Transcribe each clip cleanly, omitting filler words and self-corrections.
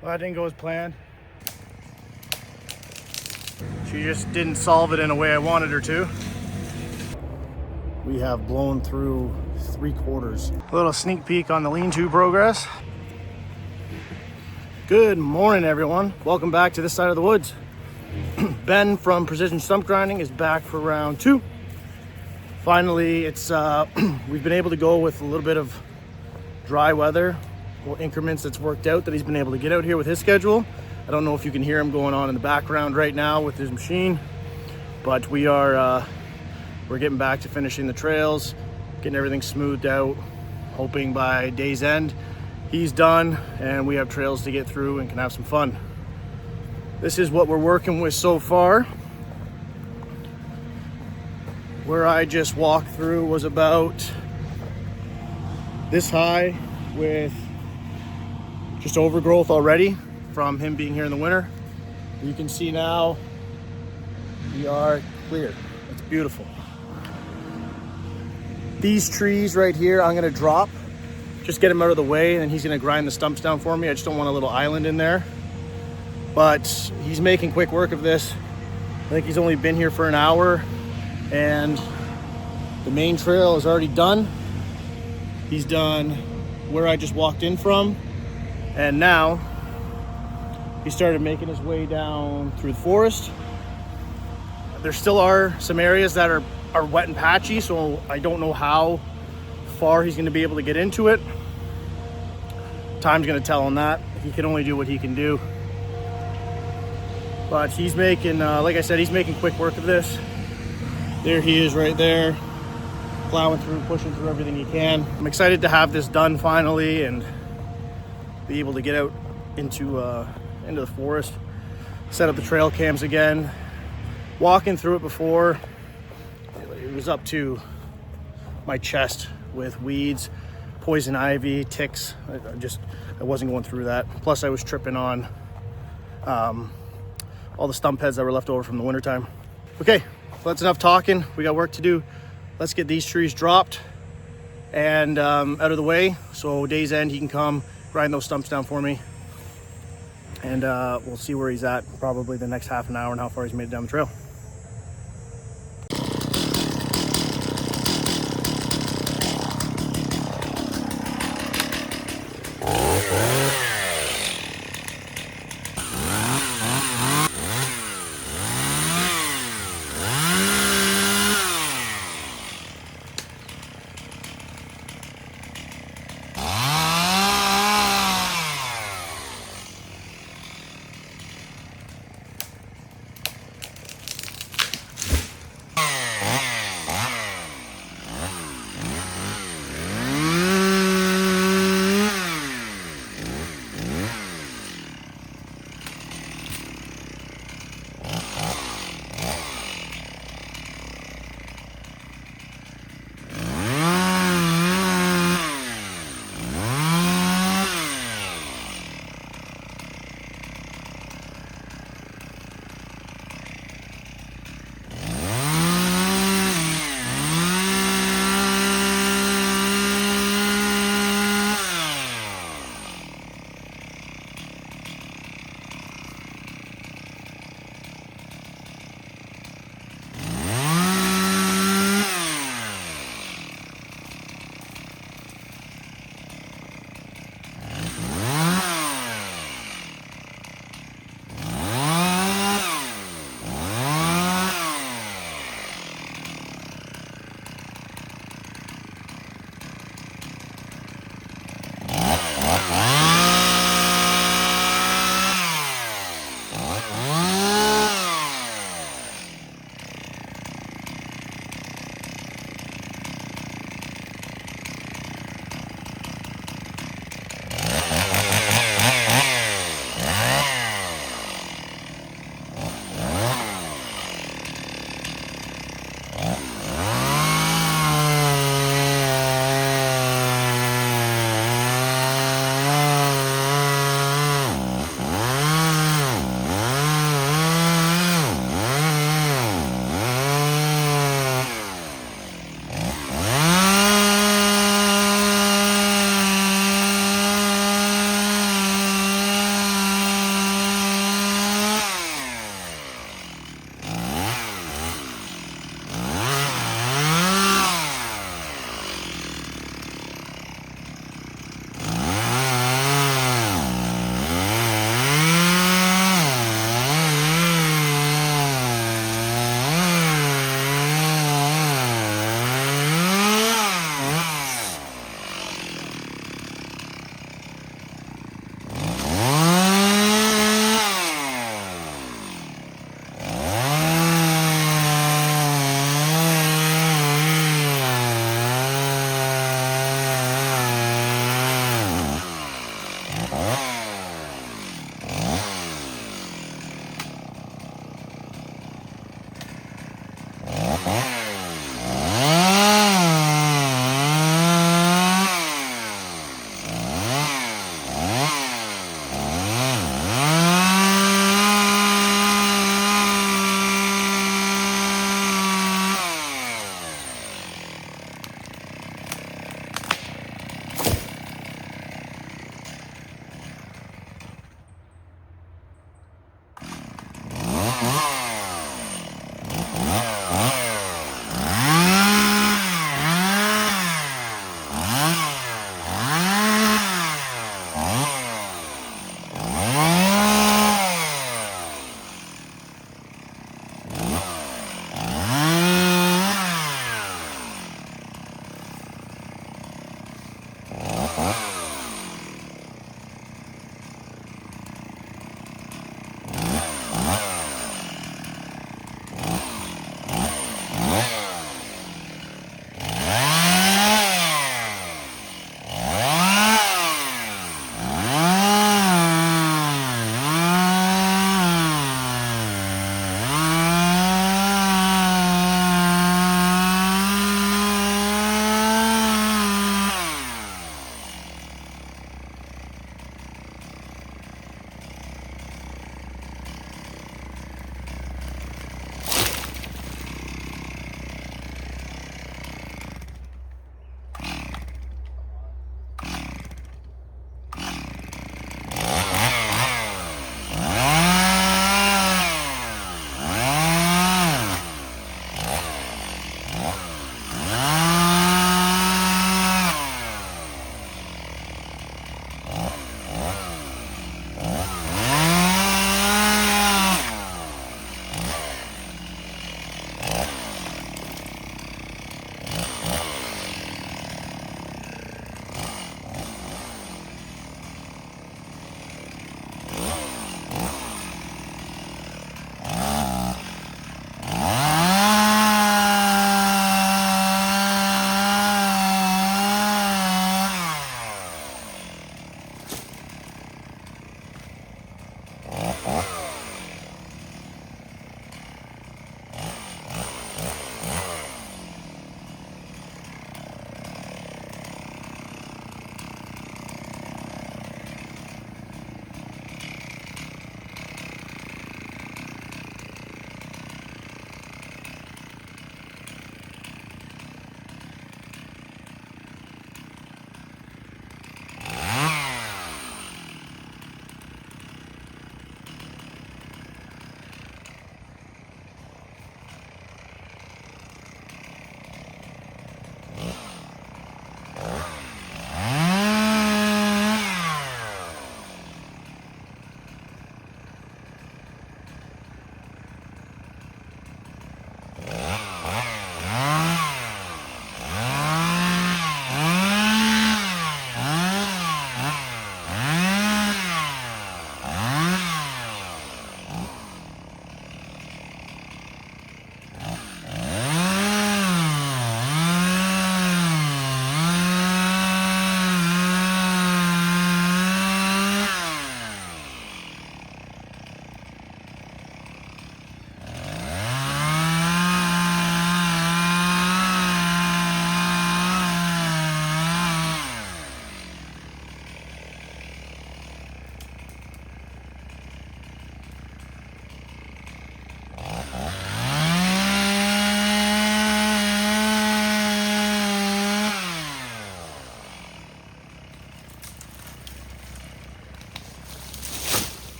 Well, that didn't go as planned. She just didn't solve it in a way I wanted her to. We have blown through 3/4. A little sneak peek on the lean-to progress. Good morning, everyone. Welcome back to this side of the woods. Ben from Precision Stump Grinding is back for round 2. Finally, it's we've been able to go with a little bit of dry weather, little increments that's worked out that he's been able to get out here with his schedule. I don't know if you can hear him going on in the background right now with his machine, but we're getting back to finishing the trails, getting everything smoothed out, hoping by day's end he's done and we have trails to get through and can have some fun. This is what we're working with so far. Where I just walked through was about this high with just overgrowth already from him being here in the winter. You can see now we are clear. It's beautiful. These trees right here I'm gonna drop, just get him out of the way, and then he's gonna grind the stumps down for me. I just don't want a little island in there. But he's making quick work of this. I think he's only been here for an hour and the main trail is already done. He's done where I just walked in from, and now he started making his way down through the forest. There still are some areas that are wet and patchy, so I don't know how far he's gonna be able to get into it. Time's gonna tell him that. He can only do what he can do. But he's making, like I said, he's making quick work of this. There he is right there, plowing through, pushing through everything he can. I'm excited to have this done finally and be able to get out into the forest, set up the trail cams again. Walking through it before, it was up to my chest with weeds, poison ivy, ticks. I wasn't going through that. Plus I was tripping on all the stump heads that were left over from the wintertime. Okay, well, that's enough talking. We got work to do. Let's get these trees dropped and out of the way, so day's end he can come grind those stumps down for me, and we'll see where he's at probably the next half an hour and how far he's made it down the trail.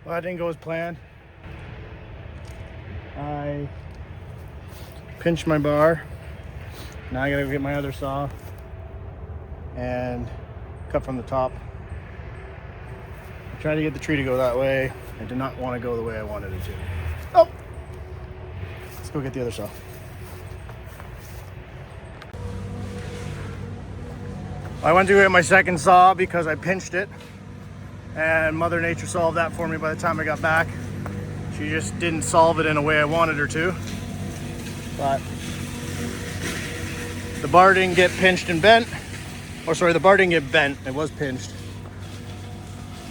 Well, that didn't go as planned. I pinched my bar. Now I gotta go get my other saw and cut from the top. I tried to get the tree to go that way. I did not want to go the way I wanted it to. Oh! Let's go get the other saw. I went to get my second saw because I pinched it, and Mother Nature solved that for me by the time I got back. She just didn't solve it in a way I wanted her to. But the bar didn't get pinched and bent. Or sorry, the bar didn't get bent, it was pinched.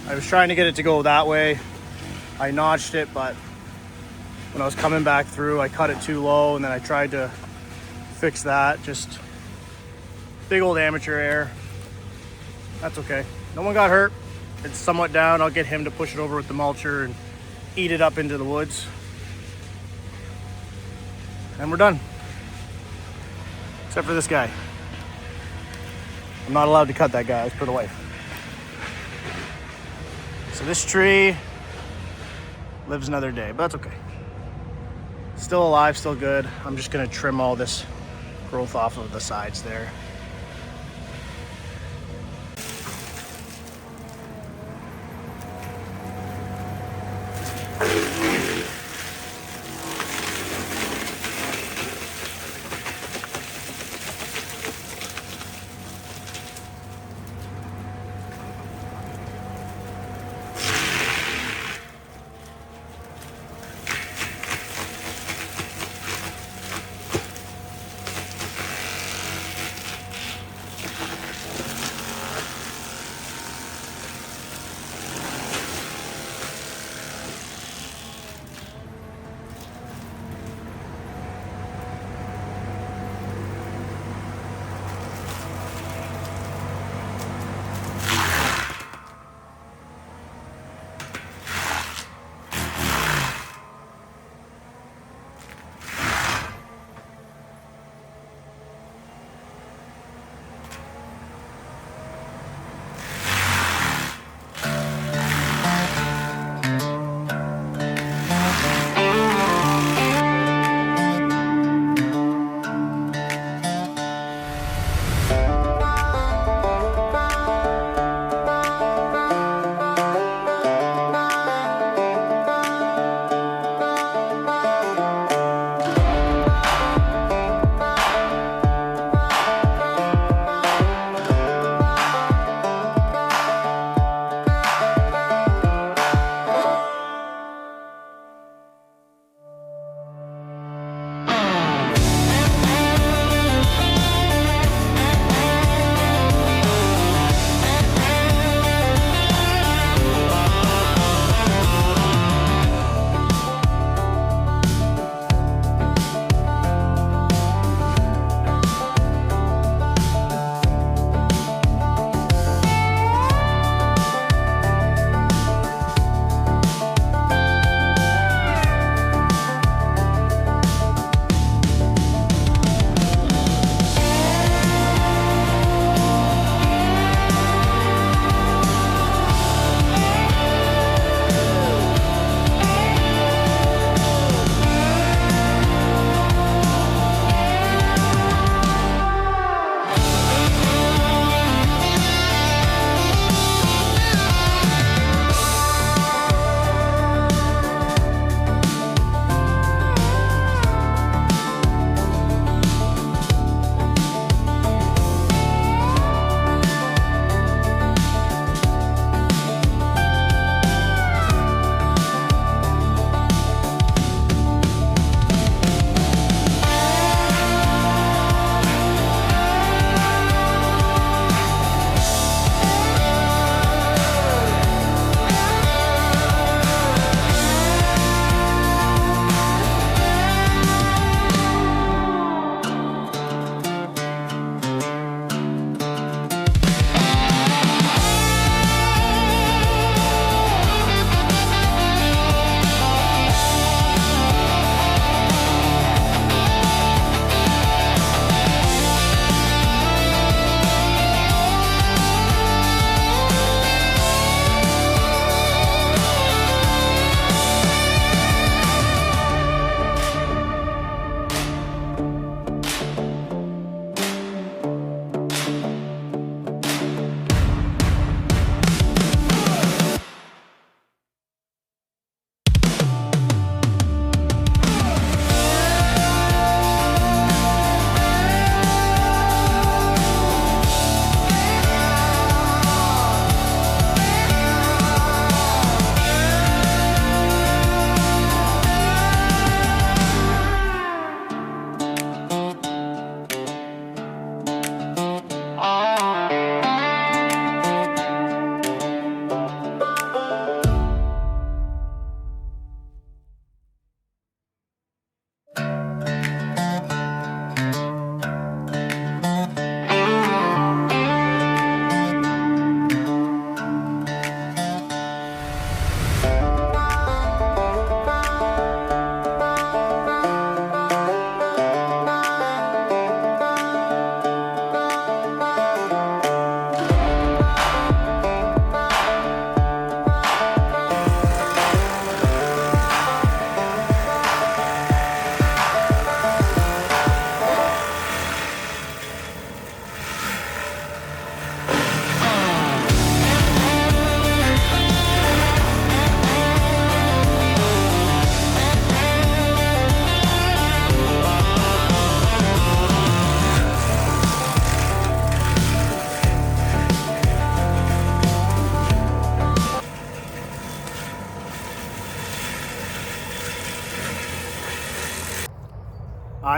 I was trying to get it to go that way. I notched it, but when I was coming back through, I cut it too low, and then I tried to fix that. Just big old amateur error. That's okay. No one got hurt. It's somewhat down. I'll get him to push it over with the mulcher and eat it up into the woods. And we're done. Except for this guy. I'm not allowed to cut that guy, as per the wife. So this tree lives another day, but that's okay. Still alive, still good. I'm just gonna trim all this growth off of the sides there.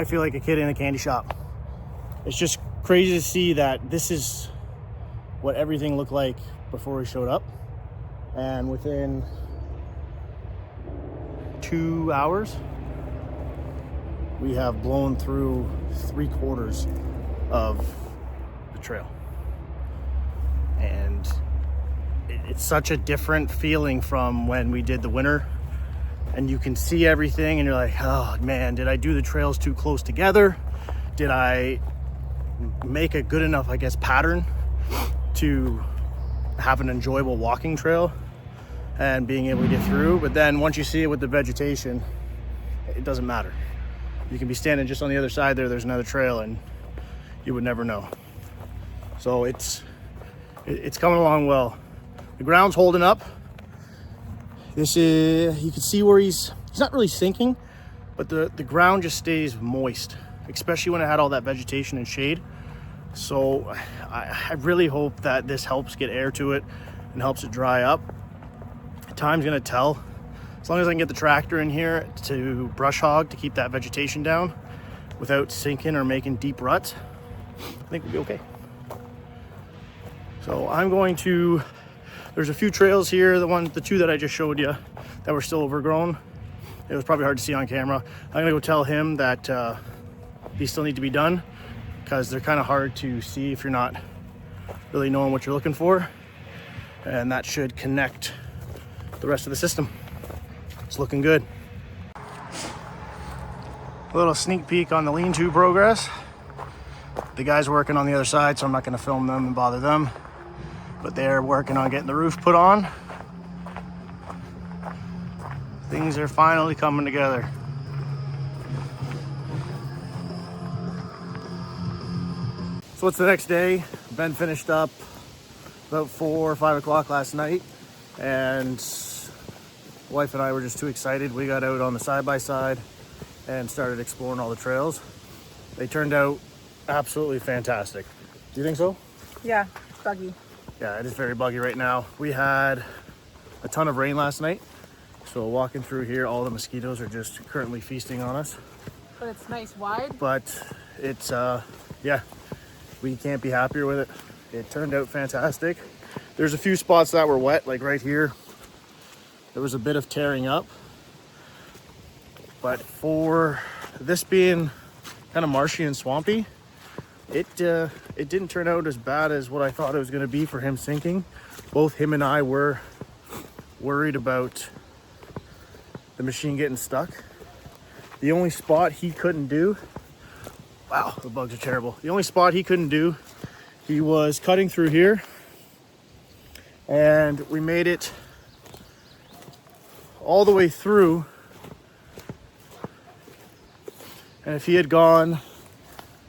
I feel like a kid in a candy shop. It's just crazy to see that this is what everything looked like before we showed up. And within 2 hours, we have blown through 3/4 of the trail. And it's such a different feeling from when we did the winter, and you can see everything and you're like, oh man, did I do the trails too close together? Did I make a good enough, I guess, pattern to have an enjoyable walking trail and being able to get through? But then once you see it with the vegetation, it doesn't matter. You can be standing just on the other side there's another trail, and you would never know. So it's coming along well. The ground's holding up. This is, you can see where he's not really sinking, but the ground just stays moist, especially when it had all that vegetation and shade. So I really hope that this helps get air to it and helps it dry up. Time's gonna tell. As long as I can get the tractor in here to brush hog to keep that vegetation down without sinking or making deep ruts, I think we'll be okay. So I'm going to, there's a few trails here, the two that I just showed you that were still overgrown. It was probably hard to see on camera. I'm gonna go tell him that these still need to be done, because they're kind of hard to see if you're not really knowing what you're looking for. And that should connect the rest of the system. It's looking good. A little sneak peek on the lean-to progress. The guys working on the other side, so I'm not gonna film them and bother them, but they're working on getting the roof put on. Things are finally coming together. So it's the next day. Ben finished up about 4 or 5 o'clock last night, and wife and I were just too excited. We got out on the side-by-side and started exploring all the trails. They turned out absolutely fantastic. Do you think so? Yeah, it's buggy. Yeah, it is very buggy right now. We had a ton of rain last night, so walking through here, all the mosquitoes are just currently feasting on us. But it's nice wide. But it's, yeah, we can't be happier with it. It turned out fantastic. There's a few spots that were wet, like right here. There was a bit of tearing up, but for this being kind of marshy and swampy, it didn't turn out as bad as what I thought it was going to be for him sinking. Both him and I were worried about the machine getting stuck. The only spot he couldn't do, wow, the bugs are terrible. The only spot he couldn't do, he was cutting through here, and we made it all the way through, and if he had gone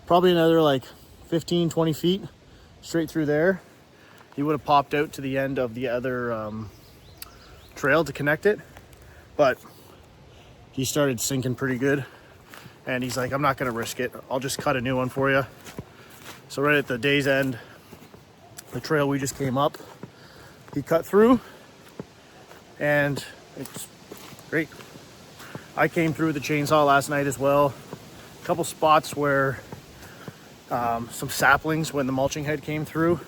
probably another like 15-20 feet straight through there, he would have popped out to the end of the other trail to connect it. But he started sinking pretty good, and he's like, I'm not gonna risk it, I'll just cut a new one for you. So right at the day's end, the trail we just came up, he cut through, and it's great. I came through with the chainsaw last night as well. A couple spots where some saplings, when the mulching head came through,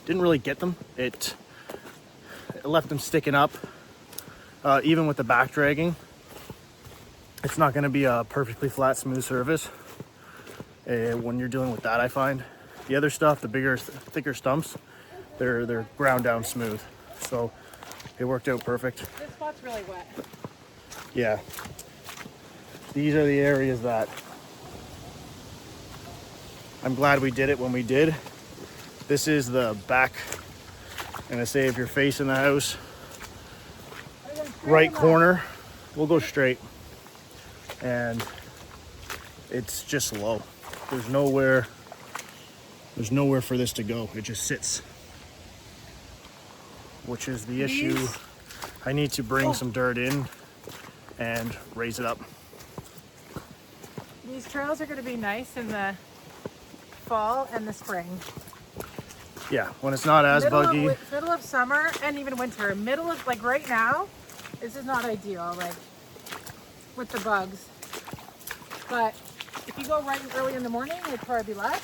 didn't really get them. It left them sticking up. Even with the back dragging, it's not going to be a perfectly flat, smooth surface when you're dealing with that, I find. The other stuff, the bigger, thicker stumps, they're ground down smooth. So it worked out perfect. This spot's really wet. Yeah. These are the areas that I'm glad we did it when we did. This is the back, and I say if you're facing the house, right corner, we'll go straight. And it's just low. There's nowhere for this to go. It just sits, which is the issue. I need to bring some dirt in and raise it up. These trails are going to be nice in the fall and the spring. Yeah, when it's not as buggy. Middle of summer and even winter. Middle of, like right now, this is not ideal, like with the bugs. But If you go right early in the morning, it'd probably be less.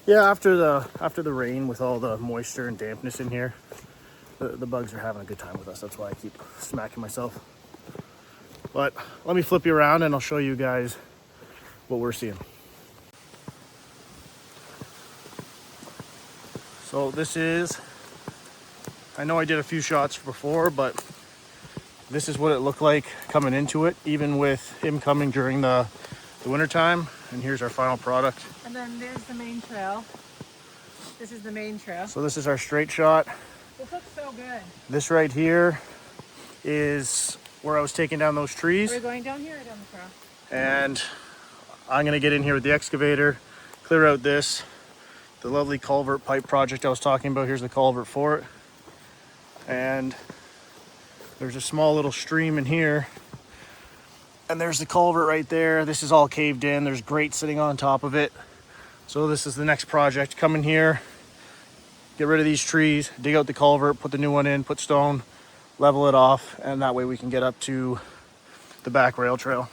Yeah, after the rain with all the moisture and dampness in here, the bugs are having a good time with us. That's why I keep smacking myself. But let me flip you around and I'll show you guys what we're seeing. So this is, I know I did a few shots before, but this is what it looked like coming into it, even with him coming during the winter time. And here's our final product. And then there's the main trail. This is the main trail. So this is our straight shot. This looks so good. This right here is where I was taking down those trees. Are we going down here or down the trail? And I'm gonna get in here with the excavator, clear out this, the lovely culvert pipe project I was talking about. Here's the culvert for it. And there's a small little stream in here. And there's the culvert right there. This is all caved in. There's grate sitting on top of it. So this is the next project. Come in here, get rid of these trees, dig out the culvert, put the new one in, put stone, level it off, and that way we can get up to the back rail trail.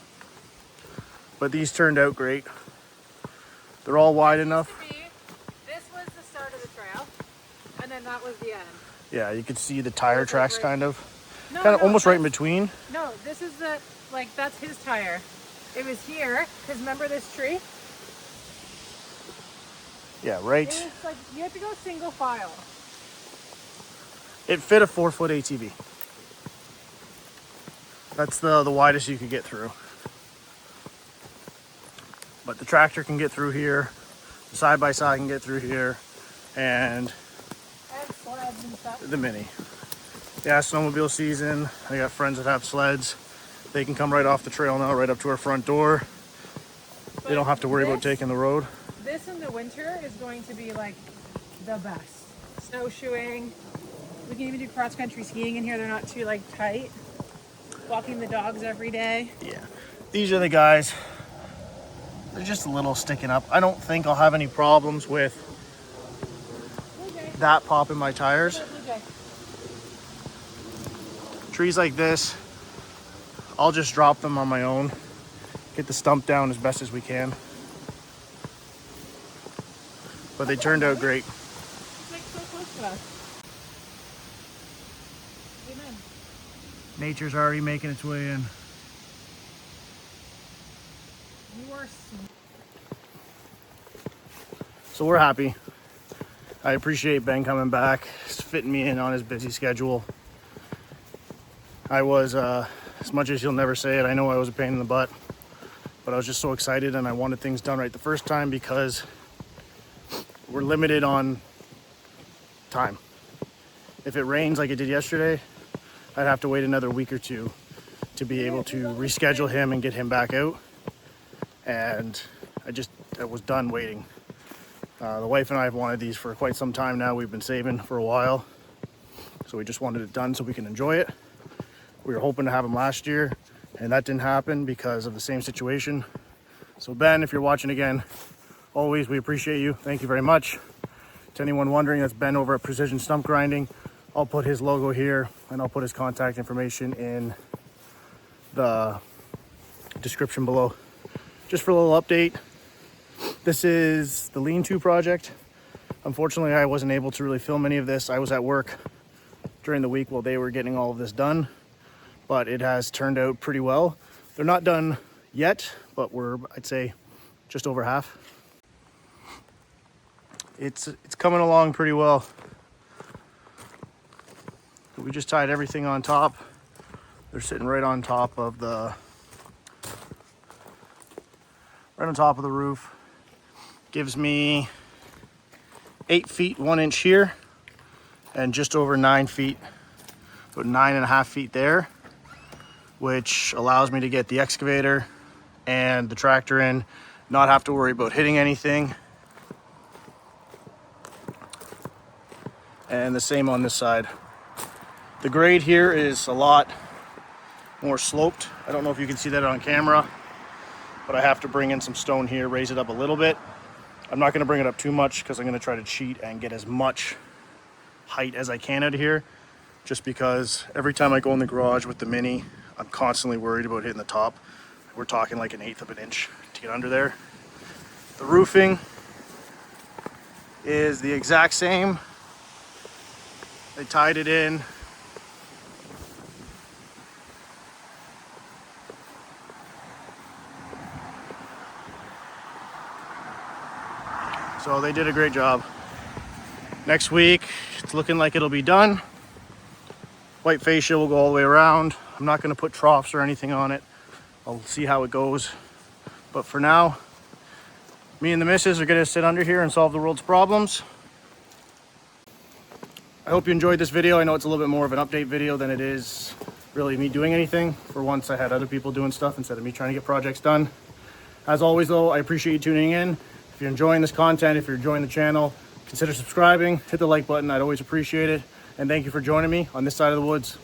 But these turned out great. They're all wide enough. This was the start of the trail, and then that was the end. Yeah, you could see the tire tracks kind of. No, Kind of almost right in between. No, this is the, like, that's his tire. It was here, because remember this tree? Yeah, right. It was like, you have to go single file. It fit a 4-foot ATV. That's the widest you could get through. But the tractor can get through here, the side-by-side can get through here, and sleds and stuff. the Mini. Yeah, snowmobile season. I got friends that have sleds. They can come right off the trail now, right up to our front door. They don't have to worry about taking the road. This in the winter is going to be like the best. Snowshoeing. We can even do cross-country skiing in here. They're not too like tight. Walking the dogs every day. Yeah, these are the guys. They're just a little sticking up. I don't think I'll have any problems with that popping my tires. Trees like this, I'll just drop them on my own. Get the stump down as best as we can. But they turned out great. It's like so close to us. Amen. Nature's already making its way in. So we're happy. I appreciate Ben coming back. He's fitting me in on his busy schedule. I was, as much as he'll never say it, I know I was a pain in the butt, but I was just so excited and I wanted things done right the first time because we're limited on time. If it rains like it did yesterday, I'd have to wait another week or two to be able to reschedule him and get him back out. And I was done waiting. The wife and I have wanted these for quite some time now. We've been saving for a while. So we just wanted it done so we can enjoy it. We were hoping to have them last year and that didn't happen because of the same situation. So Ben, if you're watching again, always, we appreciate you. Thank you very much. To anyone wondering, that's Ben over at Precision Stump Grinding. I'll put his logo here and I'll put his contact information in the description below. Just for a little update, this is the lean-to project. Unfortunately, I wasn't able to really film any of this. I was at work during the week while they were getting all of this done, but it has turned out pretty well. They're not done yet, but we're, I'd say, just over half. It's coming along pretty well. We just tied everything on top. They're sitting right on top of the roof. Gives me 8 feet 1 inch here and just over 9 feet, about 9.5 feet there, which allows me to get the excavator and the tractor in, not have to worry about hitting anything. And the same on this side. The grade here is a lot more sloped. I don't know if you can see that on camera, but I have to bring in some stone here, raise it up a little bit. I'm not going to bring it up too much because I'm going to try to cheat and get as much height as I can out of here, just because every time I go in the garage with the Mini, I'm constantly worried about hitting the top. we're talking like 1/8 of an inch to get under there. The roofing is the exact same. They tied it in. So they did a great job. Next week, it's looking like it'll be done. White fascia will go all the way around. I'm not going to put troughs or anything on it. I'll see how it goes. But for now, me and the missus are going to sit under here and solve the world's problems. I hope you enjoyed this video. I know it's a little bit more of an update video than it is really me doing anything. For once, I had other people doing stuff instead of me trying to get projects done. As always, though, I appreciate you tuning in. If you're enjoying this content, if you're enjoying the channel, consider subscribing, hit the like button. I'd always appreciate it. And thank you for joining me on this side of the woods.